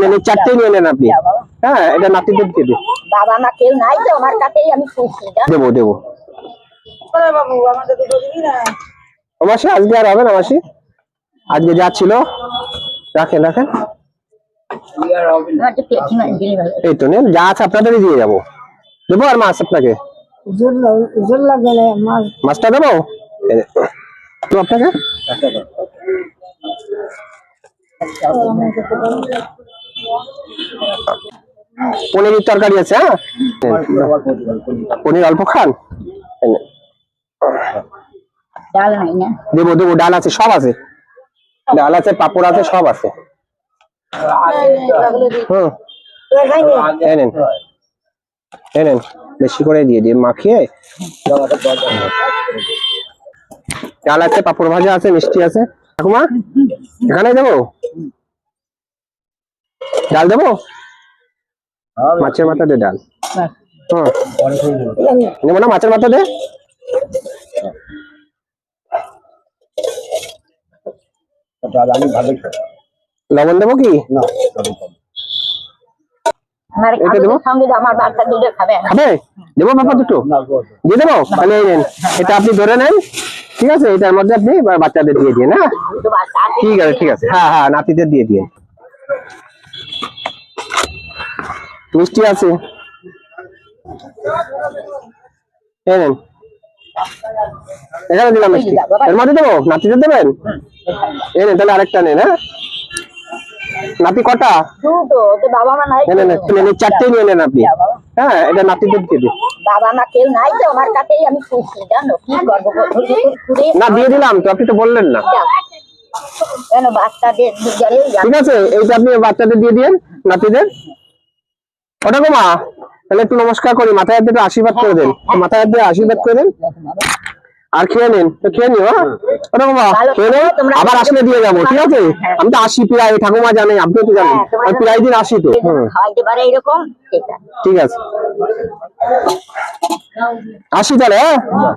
নেন, এই চারটেই নিয়ে নেন আপনি। হ্যাঁ, এটা নাতিদের দিয়ে দিন। বাবা মা কেউ নাই তো আমার কাছেই আমি খুশি। দেবো দেবো। বাবু আমাদের দুটো দিবি না। ও মাসি আজকে আর হবে না মাসি, আজকে যা ছিল রাখেন রাখেন। এই তো নেন, যা আছে আপনাদেরই দিয়ে যাবো। দেবো আর মাছ আপনাকে, মাছটা দেবো তো আপনাকে। পনিরের তরকারি আছে। হ্যাঁ, পনির অল্প খান। ডাল নাই না? দেবো দেবো, ডাল আছে, সব আছে, ডাল আছে, পাপড় আছে, সব আছে। হুম, এনেন এনেন, বেশি করে দিয়ে দিয়ে মাখিয়ে। ডাল আছে, পাপড় ভাজা আছে, মিষ্টি আছে। ঠাকুমা এখানে দেবো, ডাল দেবো, মাছের মাথা দে ডাল। হুম, নেবো না, মাছের মাথা দে। লবণ দেবো কি? এটা দেবো, আমার বাচ্চা দুটো খাবে। খাবে? দেবো বাবা দুটো দিয়ে দেবো, তাহলে এই নেন, এটা আপনি ধরে নেন। ঠিক আছে, এটার মধ্যে আপনি বাচ্চাদের দিয়ে দিন। হ্যাঁ ঠিক আছে ঠিক আছে, হ্যাঁ হ্যাঁ নাতিদের দিয়ে দিন। মিষ্টি আছে, এই নেন, এখানে দিলাম মিষ্টি, এর মধ্যে দেবো, নাতিদের দেবেন। এই নেন, তাহলে আরেকটা নেন। হ্যাঁ, নাতি কটা? দুটো, তো বাবা মা নাই। চারটেই নিয়ে নেন আপনি। হ্যাঁ, এটা নাতিদের দিয়ে দিন। বাবা মা কেউ নাই তো আমার কাছেই আমি খুশি, জানো কি করবো। না দিয়ে দিলাম তো, আপনি তো বললেন না। কেন বাচ্চাদের ঠিক আছে, এইটা আপনি বাচ্চাদের দিয়ে দিন, নাতিদের। ওটা গো মা, তাহলে একটু নমস্কার করি, মাথায় হাত দিয়ে একটু আশীর্বাদ করে দেন, মাথায় হাত দিয়ে আশীর্বাদ করে দেন। আর খেয়ে নিন, তো খেয়ে নিও। হ্যাঁ, ওটা গো মা খেয়ে নিন, আবার আসলে দিয়ে যাবো। ঠিক আছে, আমি তো আসি প্রায়, ঠাকুমা জানে, আপনি তো জানেন, আমি প্রায় দিন আসি তো। খাওয়াইতে পারে এরকম। ঠিক আছে, আসি তাহলে। হ্যাঁ।